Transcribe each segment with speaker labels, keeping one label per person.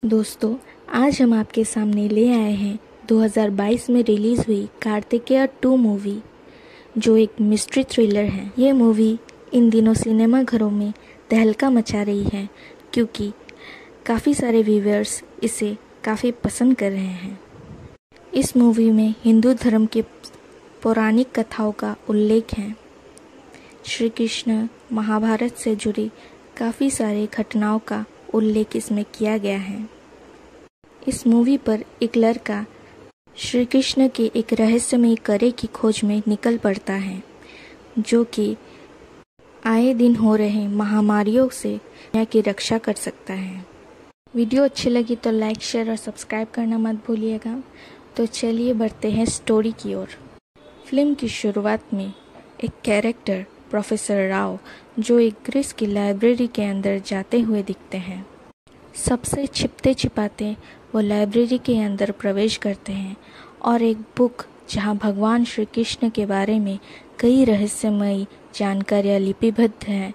Speaker 1: दोस्तों, आज हम आपके सामने ले आए हैं 2022 में रिलीज़ हुई कार्तिकेय 2 मूवी, जो एक मिस्ट्री थ्रिलर है। ये मूवी इन दिनों सिनेमा घरों में तहलका मचा रही है क्योंकि काफ़ी सारे व्यूअर्स इसे काफ़ी पसंद कर रहे हैं। इस मूवी में हिंदू धर्म के पौराणिक कथाओं का उल्लेख है। श्री कृष्ण महाभारत से जुड़ी काफ़ी सारे घटनाओं का उल्लेख इसमें किया गया है। इस मूवी पर एक लड़का श्री कृष्ण के एक रहस्यमयी करे की खोज में निकल पड़ता है, जो कि आए दिन हो रहे महामारियों से दुनिया की रक्षा कर सकता है। वीडियो अच्छी लगी तो लाइक, शेयर और सब्सक्राइब करना मत भूलिएगा। तो चलिए बढ़ते हैं स्टोरी की ओर। फिल्म की शुरुआत में एक कैरेक्टर प्रोफेसर राव, जो एक ग्रीस की लाइब्रेरी के अंदर जाते हुए दिखते हैं। सबसे छिपते छिपाते वो लाइब्रेरी के अंदर प्रवेश करते हैं और एक बुक जहां भगवान श्री कृष्ण के बारे में कई रहस्यमयी जानकारियां लिपिबद्ध हैं,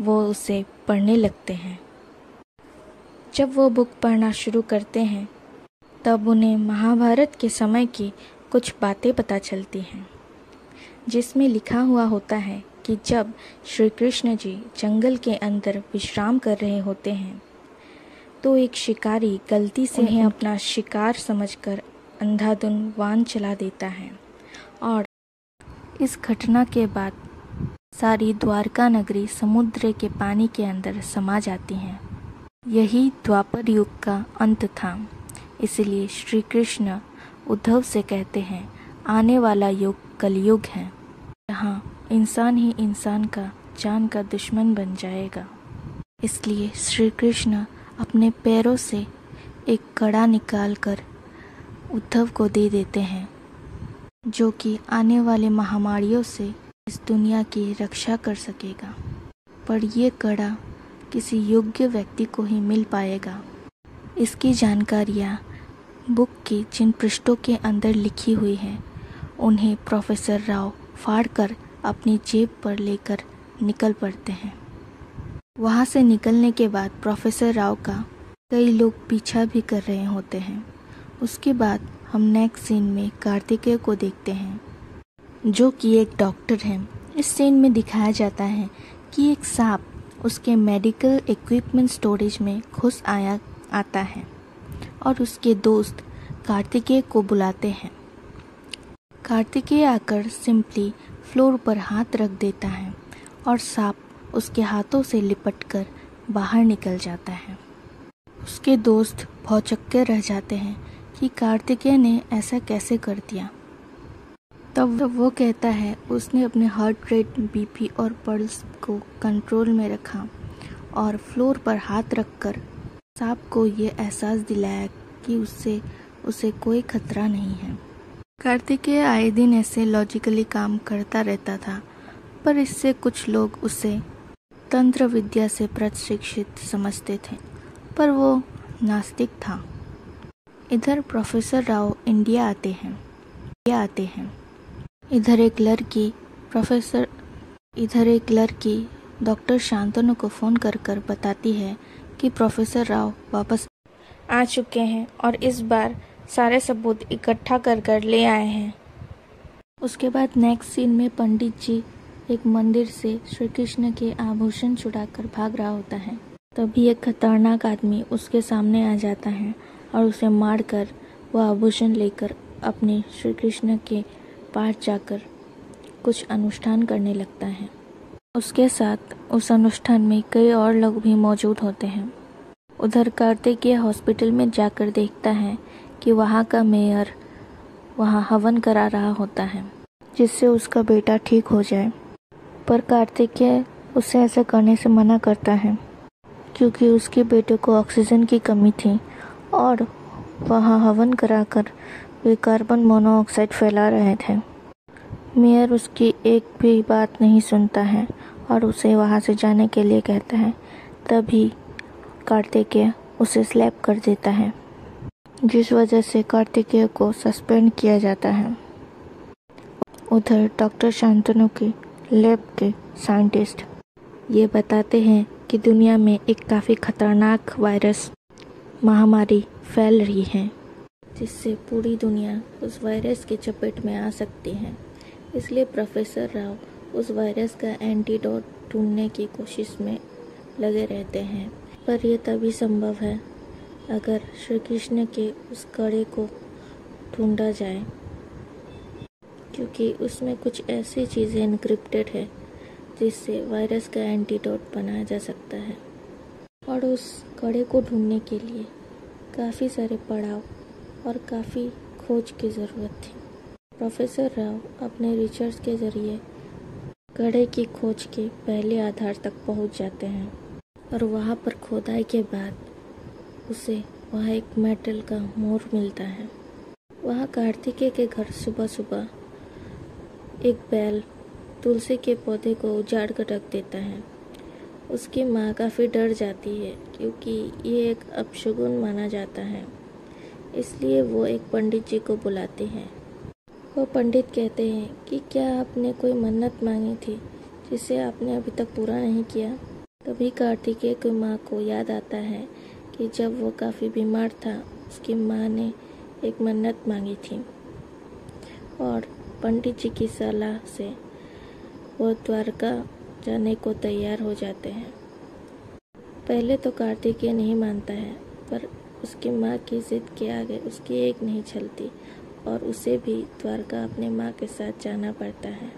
Speaker 1: वो उसे पढ़ने लगते हैं। जब वो बुक पढ़ना शुरू करते हैं तब उन्हें महाभारत के समय की कुछ बातें पता चलती हैं, जिसमें लिखा हुआ होता है कि जब श्री कृष्ण जी जंगल के अंदर विश्राम कर रहे होते हैं तो एक शिकारी गलती से उन्हें अपना शिकार समझकर अंधाधुंध वाहन चला देता है और इस घटना के बाद सारी द्वारका नगरी समुद्र के पानी के अंदर समा जाती है। यही द्वापर युग का अंत था। इसलिए श्री कृष्ण उद्धव से कहते हैं, आने वाला युग कलयुग है, जहाँ इंसान ही इंसान का जान का दुश्मन बन जाएगा। इसलिए श्री कृष्ण अपने पैरों से एक कड़ा निकालकर उद्धव को दे देते हैं, जो कि आने वाले महामारियों से इस दुनिया की रक्षा कर सकेगा। पर यह कड़ा किसी योग्य व्यक्ति को ही मिल पाएगा। इसकी जानकारियाँ बुक की जिन पृष्ठों के अंदर लिखी हुई है, उन्हें प्रोफेसर राव फाड़कर अपनी जेब पर लेकर निकल पड़ते हैं। वहाँ से निकलने के बाद प्रोफेसर राव का कई लोग पीछा भी कर रहे होते हैं। उसके बाद हम नेक्स्ट सीन में कार्तिकेय को देखते हैं, जो कि एक डॉक्टर हैं। इस सीन में दिखाया जाता है कि एक सांप उसके मेडिकल इक्विपमेंट स्टोरेज में घुस आता है और उसके दोस्त कार्तिकेय को बुलाते हैं। कार्तिकेय आकर सिंपली फ्लोर पर हाथ रख देता है और सांप उसके हाथों से लिपटकर बाहर निकल जाता है। उसके दोस्त भौचक्के रह जाते हैं कि कार्तिकेय ने ऐसा कैसे कर दिया। तब वो कहता है उसने अपने हार्ट रेट, बीपी और पल्स को कंट्रोल में रखा और फ्लोर पर हाथ रखकर सांप को ये एहसास दिलाया कि उसे कोई खतरा नहीं है। कार्तिकेय आए दिन ऐसे लॉजिकली काम करता रहता था, पर इससे कुछ लोग उसे तंत्र विद्या से प्रशिक्षित समझते थे, पर वो नास्तिक था। इधर प्रोफेसर राव इंडिया आते हैं। इधर एक लड़की डॉक्टर शांतनु को फ़ोन कर बताती है कि प्रोफेसर राव वापस आ चुके हैं और इस बार सारे सबूत इकट्ठा कर ले आए हैं। उसके बाद नेक्स्ट सीन में पंडित जी एक मंदिर से श्री कृष्ण के आभूषण चुराकर भाग रहा होता है। तभी एक खतरनाक आदमी उसके सामने आ जाता है और उसे मारकर वह आभूषण लेकर अपने श्री कृष्ण के पास जाकर कुछ अनुष्ठान करने लगता है। उसके साथ उस अनुष्ठान में कई और लोग भी मौजूद होते हैं। उधर कार्तिकेय हॉस्पिटल में जाकर देखता है कि वहाँ का मेयर वहाँ हवन करा रहा होता है, जिससे उसका बेटा ठीक हो जाए। पर कार्तिकेय उसे ऐसा करने से मना करता है क्योंकि उसके बेटे को ऑक्सीजन की कमी थी और वहाँ हवन कराकर वे कार्बन मोनोऑक्साइड फैला रहे थे। मेयर उसकी एक भी बात नहीं सुनता है और उसे वहाँ से जाने के लिए कहता है। तभी कार्तिकेय उसे स्लैप कर देता है, जिस वजह से कार्तिकेय को सस्पेंड किया जाता है। उधर डॉक्टर शांतनु की लैब के साइंटिस्ट ये बताते हैं कि दुनिया में एक काफ़ी खतरनाक वायरस महामारी फैल रही है, जिससे पूरी दुनिया उस वायरस के चपेट में आ सकती है। इसलिए प्रोफेसर राव उस वायरस का एंटीडोट ढूंढने की कोशिश में लगे रहते हैं। पर यह तभी संभव है अगर श्री कृष्ण के उस कड़े को ढूंढा जाए, क्योंकि उसमें कुछ ऐसी चीज़ें इनक्रिप्टेड है जिससे वायरस का एंटीडोट बनाया जा सकता है। और उस कड़े को ढूंढने के लिए काफ़ी सारे पड़ाव और काफ़ी खोज की ज़रूरत थी। प्रोफेसर राव अपने रिसर्च के ज़रिए कड़े की खोज के पहले आधार तक पहुंच जाते हैं और वहां पर खोदाई के बाद उसे वहां एक मेटल का मोर मिलता है। वहां कार्तिकेय के घर सुबह सुबह एक बैल तुलसी के पौधे को उजाड़ कर रख देता है। उसकी माँ काफ़ी डर जाती है क्योंकि ये एक अपशगुन माना जाता है। इसलिए वो एक पंडित जी को बुलाते हैं। वो पंडित कहते हैं कि क्या आपने कोई मन्नत मांगी थी जिसे आपने अभी तक पूरा नहीं किया। तभी कार्तिकेय की माँ को याद आता है कि जब वो काफ़ी बीमार था, उसकी माँ ने एक मन्नत मांगी थी और पंडित जी की सलाह से वो द्वारका जाने को तैयार हो जाते हैं। पहले तो कार्तिकेय नहीं मानता है, पर उसकी माँ की जिद के आगे उसकी एक नहीं चलती और उसे भी द्वारका अपने माँ के साथ जाना पड़ता है।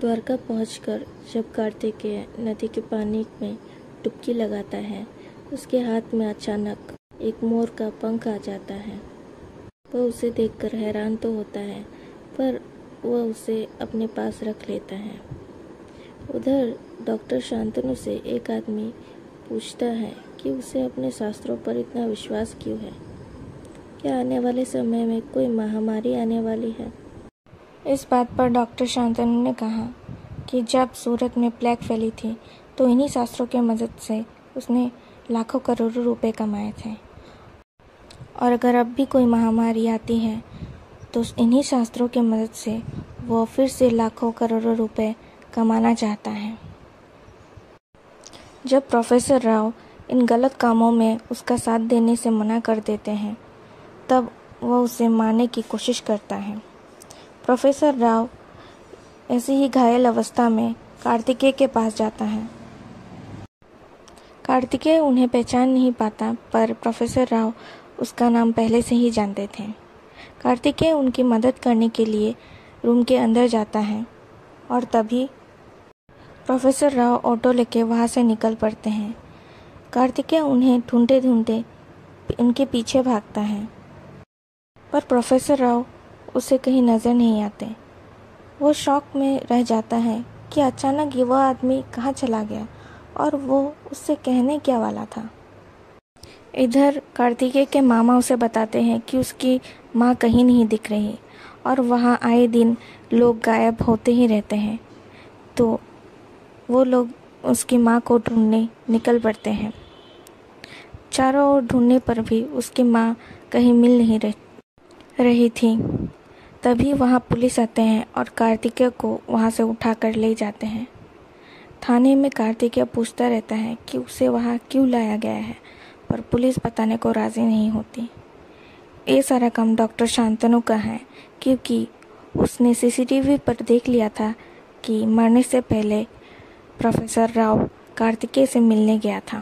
Speaker 1: द्वारका पहुंचकर जब कार्तिकेय नदी के पानी में डुबकी लगाता है, उसके हाथ में अचानक एक मोर का पंख आ जाता है। वह उसे देखकर हैरान तो होता है, पर वह उसे अपने पास रख लेता है। उधर डॉक्टर शांतनु से एक आदमी पूछता है कि उसे अपने शास्त्रों पर इतना विश्वास क्यों है। क्या आने वाले समय में कोई महामारी आने वाली है?
Speaker 2: इस बात पर डॉक्टर शांतनु ने कहा कि जब सूरत में प्लेग फैली थी तो इन्हीं शास्त्रों की मदद से उसने लाखों करोड़ों रुपए कमाए थे, और अगर अब भी कोई महामारी आती है तो इन्हीं शास्त्रों की मदद से वो फिर से लाखों करोड़ों रुपए कमाना चाहता है। जब प्रोफेसर राव इन गलत कामों में उसका साथ देने से मना कर देते हैं, तब वह उसे मारने की कोशिश करता है। प्रोफेसर राव ऐसी ही घायल अवस्था में कार्तिकेय के पास जाता है। कार्तिकेय उन्हें पहचान नहीं पाता, पर प्रोफेसर राव उसका नाम पहले से ही जानते थे। कार्तिकेय उनकी मदद करने के लिए रूम के अंदर जाता है और तभी प्रोफेसर राव ऑटो लेके वहाँ से निकल पड़ते हैं। कार्तिकेय उन्हें ढूंढते ढूंढते उनके पीछे भागता है, पर प्रोफेसर राव उसे कहीं नज़र नहीं आते। वो शॉक में रह जाता है कि अचानक वह आदमी कहाँ चला गया और वो उससे कहने क्या वाला था। इधर कार्तिकेय के मामा उसे बताते हैं कि उसकी माँ कहीं नहीं दिख रही और वहाँ आए दिन लोग गायब होते ही रहते हैं। तो वो लोग उसकी माँ को ढूंढने निकल पड़ते हैं। चारों ओर ढूंढने पर भी उसकी माँ कहीं मिल नहीं रही थी। तभी वहाँ पुलिस आते हैं और कार्तिकेय को वहाँ से उठा कर ले जाते हैं। थाने में कार्तिकेय पूछता रहता है कि उसे वहाँ क्यों लाया गया है, पर पुलिस बताने को राज़ी नहीं होती। ये सारा काम डॉक्टर शांतनु का है, क्योंकि उसने सीसीटीवी पर देख लिया था कि मरने से पहले प्रोफेसर राव कार्तिकेय से मिलने गया था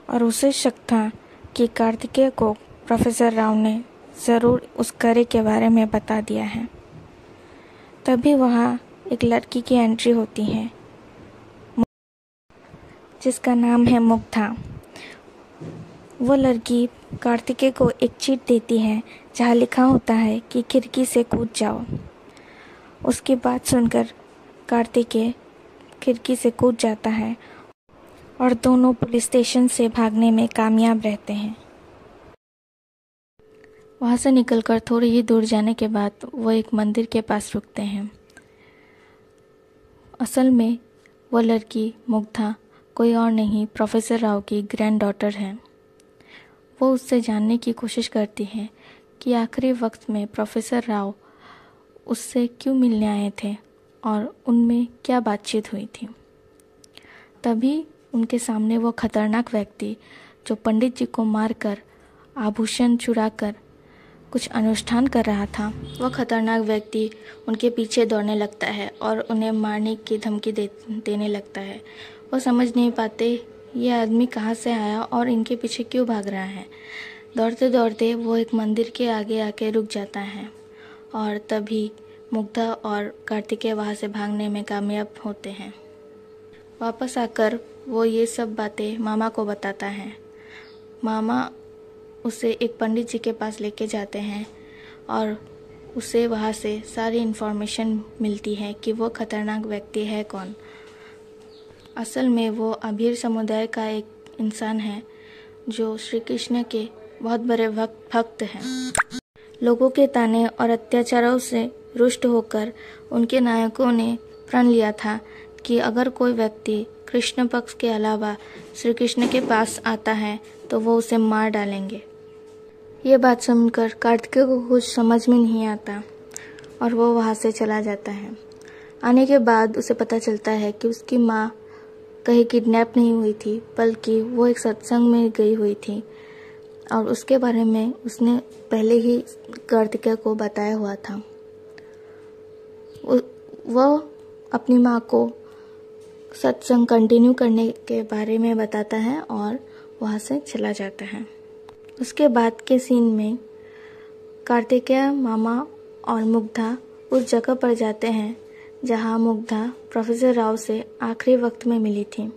Speaker 2: और उसे शक था कि कार्तिकेय को प्रोफेसर राव ने ज़रूर उस करे के बारे में बता दिया है। तभी वहाँ एक लड़की की एंट्री होती है जिसका नाम है मुग्धा। वो लड़की कार्तिकेय को एक चीट देती है जहाँ लिखा होता है कि खिड़की से कूद जाओ। उसकी बात सुनकर कार्तिकेय खिड़की से कूद जाता है और दोनों पुलिस स्टेशन से भागने में कामयाब रहते हैं। वहाँ से निकलकर थोड़ी ही दूर जाने के बाद वो एक मंदिर के पास रुकते हैं। असल में वो लड़की मुग्धा कोई और नहीं, प्रोफेसर राव की ग्रैंड डॉटर है। वो उससे जानने की कोशिश करती है कि आखिरी वक्त में प्रोफेसर राव उससे क्यों मिलने आए थे और उनमें क्या बातचीत हुई थी। तभी उनके सामने वो खतरनाक व्यक्ति
Speaker 1: जो पंडित जी को मारकर आभूषण चुराकर कुछ अनुष्ठान कर रहा था, वह खतरनाक व्यक्ति उनके पीछे दौड़ने लगता है और उन्हें मारने की धमकी देने लगता है। वो समझ नहीं पाते ये आदमी कहाँ से आया और इनके पीछे क्यों भाग रहा है। दौड़ते दौड़ते वो एक मंदिर के आगे आके रुक जाता है और तभी मुग्धा और कार्तिकेय वहाँ से भागने में कामयाब होते हैं। वापस आकर वो ये सब बातें मामा को बताता है। मामा उसे एक पंडित जी के पास लेके जाते हैं और उसे वहाँ से सारी इन्फॉर्मेशन मिलती है कि वो खतरनाक व्यक्ति है कौन। असल में वो अभीर समुदाय का एक इंसान है जो श्री कृष्ण के बहुत बड़े भक्त हैं। लोगों के ताने और अत्याचारों से रुष्ट होकर उनके नायकों ने प्रण लिया था कि अगर कोई व्यक्ति कृष्ण पक्ष के अलावा श्री कृष्ण के पास आता है तो वो उसे मार डालेंगे। ये बात सुनकर कार्तिकेय को कुछ समझ में नहीं आता और वो वहाँ से चला जाता है। आने के बाद उसे पता चलता है कि उसकी माँ कहीं किडनैप नहीं हुई थी, बल्कि वो एक सत्संग में गई हुई थी और उसके बारे में उसने पहले ही कार्तिकेय को बताया हुआ था। वह अपनी माँ को सत्संग कंटिन्यू करने के बारे में बताता है और वहाँ से चला जाता है। उसके बाद के सीन में कार्तिकेय, मामा और मुग्धा उस जगह पर जाते हैं जहाँ मुग्धा प्रोफेसर राव से आखिरी वक्त में मिली थी।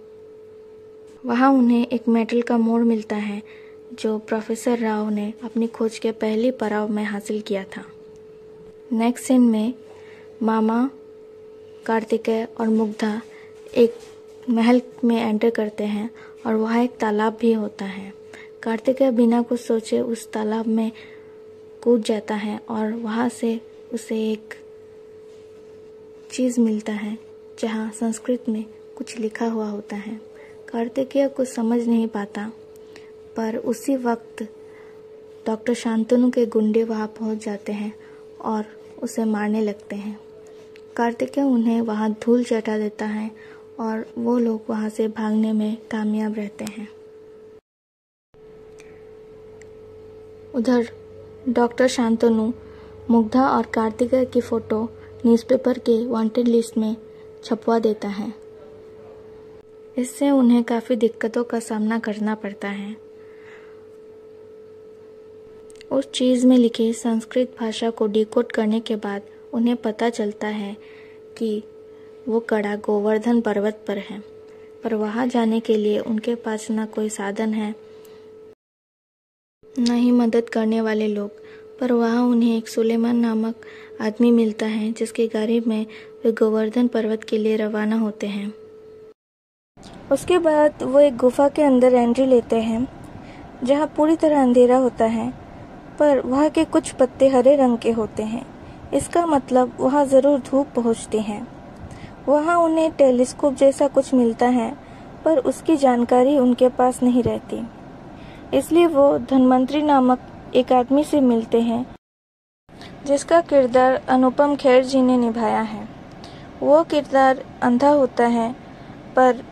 Speaker 1: वहाँ उन्हें एक मेटल का मोड़ मिलता है जो प्रोफेसर राव ने अपनी खोज के पहले पड़ाव में हासिल किया था। नेक्स्ट सीन में मामा, कार्तिकेय और मुग्धा एक महल में एंटर करते हैं और वहाँ एक तालाब भी होता है। कार्तिकेय बिना कुछ सोचे उस तालाब में कूद जाता है और वहाँ से उसे एक चीज़ मिलता है जहाँ संस्कृत में कुछ लिखा हुआ होता है। कार्तिकेय कुछ समझ नहीं पाता, पर उसी वक्त डॉक्टर शांतनु के गुंडे वहाँ पहुँच जाते हैं और उसे मारने लगते हैं। कार्तिकेय उन्हें वहाँ धूल चटा देता है और वो लोग वहाँ से भागने में कामयाब रहते हैं। उधर डॉक्टर शांतनु मुग्धा और कार्तिकेय की फ़ोटो न्यूज़पेपर के वांटेड लिस्ट में छपवा देता है। इससे उन्हें काफ़ी दिक्कतों का सामना करना पड़ता है। उस चीज़ में लिखे संस्कृत भाषा को डिकोड करने के बाद उन्हें पता चलता है कि वो कड़ा गोवर्धन पर्वत पर है, पर वहाँ जाने के लिए उनके पास ना कोई साधन है, न ही मदद करने वाले लोग। पर वहाँ उन्हें एक सुलेमान नामक आदमी मिलता है जिसके गाड़ी में वे गोवर्धन पर्वत के लिए रवाना होते हैं।
Speaker 2: उसके बाद वो एक गुफा के अंदर एंट्री लेते हैं जहाँ पूरी तरह अंधेरा होता है, पर वहाँ के कुछ पत्ते हरे रंग के होते हैं। इसका मतलब वहाँ ज़रूर धूप पहुँचती है। वहाँ उन्हें टेलीस्कोप जैसा कुछ मिलता है, पर उसकी जानकारी उनके पास नहीं रहती। इसलिए वो धनवंतरी नामक एक आदमी से मिलते हैं जिसका किरदार अनुपम खेर जी ने निभाया है। वो किरदार अंधा होता है, पर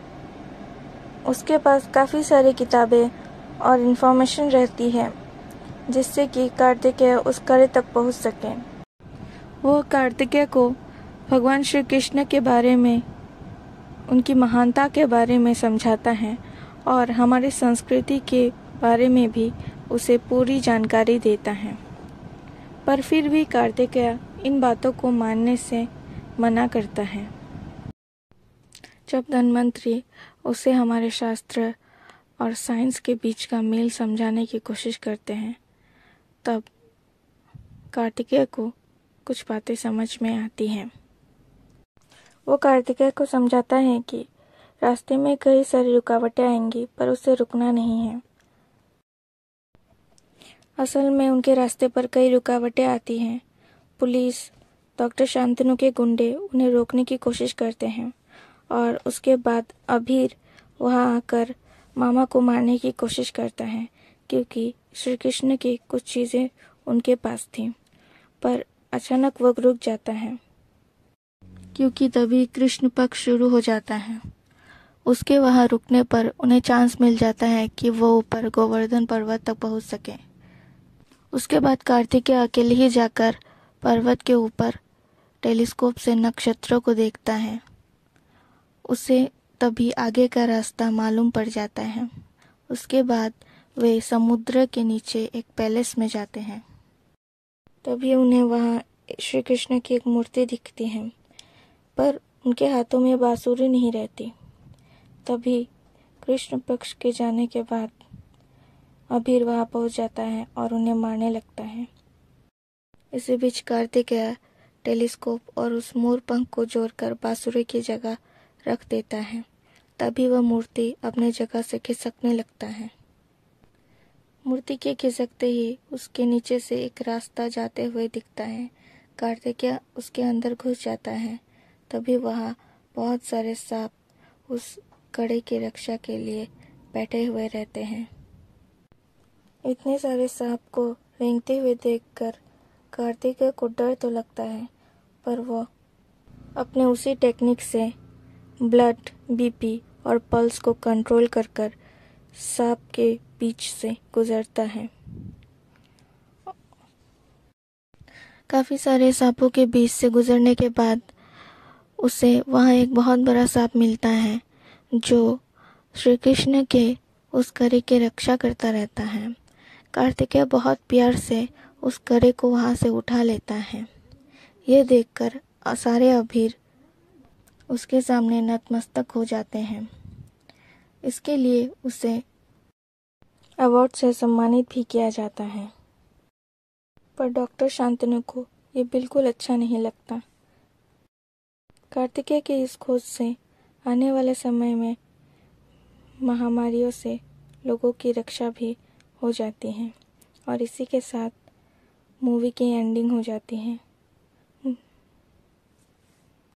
Speaker 2: उसके पास काफ़ी सारी किताबें और इन्फॉर्मेशन रहती है जिससे कि कार्तिकेय उस कार्य तक पहुंच सके। वो कार्तिकेय को भगवान श्री कृष्ण के बारे में, उनकी महानता के बारे में समझाता है और हमारी संस्कृति के बारे में भी उसे पूरी जानकारी देता है। पर फिर भी कार्तिकेय इन बातों को मानने से मना करता है। जब धन्वंतरी उसे हमारे शास्त्र और साइंस के बीच का मेल समझाने की कोशिश करते हैं, तब कार्तिकेय को कुछ बातें समझ में आती हैं। वो कार्तिकेय को समझाता है कि रास्ते में कई सारी रुकावटें आएंगी, पर उसे रुकना नहीं है। असल में उनके रास्ते पर कई रुकावटें आती हैं। पुलिस, डॉक्टर शांतनु के गुंडे उन्हें रोकने की कोशिश करते हैं और उसके बाद अभीर वहाँ आकर मामा को मारने की कोशिश करता है, क्योंकि श्री कृष्ण की कुछ चीज़ें उनके पास थीं। पर अचानक वो रुक जाता है क्योंकि तभी कृष्ण पक्ष शुरू हो जाता है। उसके वहाँ रुकने पर उन्हें चांस मिल जाता है कि वो ऊपर गोवर्धन पर्वत तक पहुँच सके। उसके बाद कार्तिकेय अकेले ही जाकर पर्वत के ऊपर टेलीस्कोप से नक्षत्रों को देखता है। उसे तभी आगे का रास्ता मालूम पड़ जाता है। उसके बाद वे समुद्र के नीचे एक पैलेस में जाते हैं। तभी उन्हें वहाँ श्री कृष्ण की एक मूर्ति दिखती है, पर उनके हाथों में बांसुरी नहीं रहती। तभी कृष्ण पक्ष के जाने के बाद अबीर वहाँ पहुँच जाता है और उन्हें मारने लगता है। इसी बीच कार्तिकेय टेलीस्कोप और उस मोर पंख को जोड़कर बांसुरी की जगह रख देता है। तभी वह मूर्ति अपने जगह से खिसकने लगता है। मूर्ति के खिसकते ही उसके नीचे से एक रास्ता जाते हुए दिखता है। कार्तिकेय उसके अंदर घुस जाता है। तभी वहाँ बहुत सारे सांप उस कड़े की रक्षा के लिए बैठे हुए रहते हैं। इतने सारे सांप को रेंगते हुए देखकर कार्तिकेय को डर तो लगता है, पर वह अपने उसी टेक्निक से ब्लड, बीपी और पल्स को कंट्रोल कर सांप के बीच से गुजरता है। काफ़ी सारे सांपों के बीच से गुजरने के बाद उसे वहाँ एक बहुत बड़ा सांप मिलता है जो श्री कृष्ण के उस कड़े की रक्षा करता रहता है। कार्तिकेय बहुत प्यार से उस कड़े को वहाँ से उठा लेता है। ये देखकर सारे अबीर उसके सामने नतमस्तक हो जाते हैं। इसके लिए उसे अवार्ड से सम्मानित भी किया जाता है। पर डॉक्टर शांतनु को ये बिल्कुल अच्छा नहीं लगता। कार्तिकेय की इस खोज से आने वाले समय में महामारियों से लोगों की रक्षा भी हो जाती है और इसी के साथ मूवी की एंडिंग हो जाती है।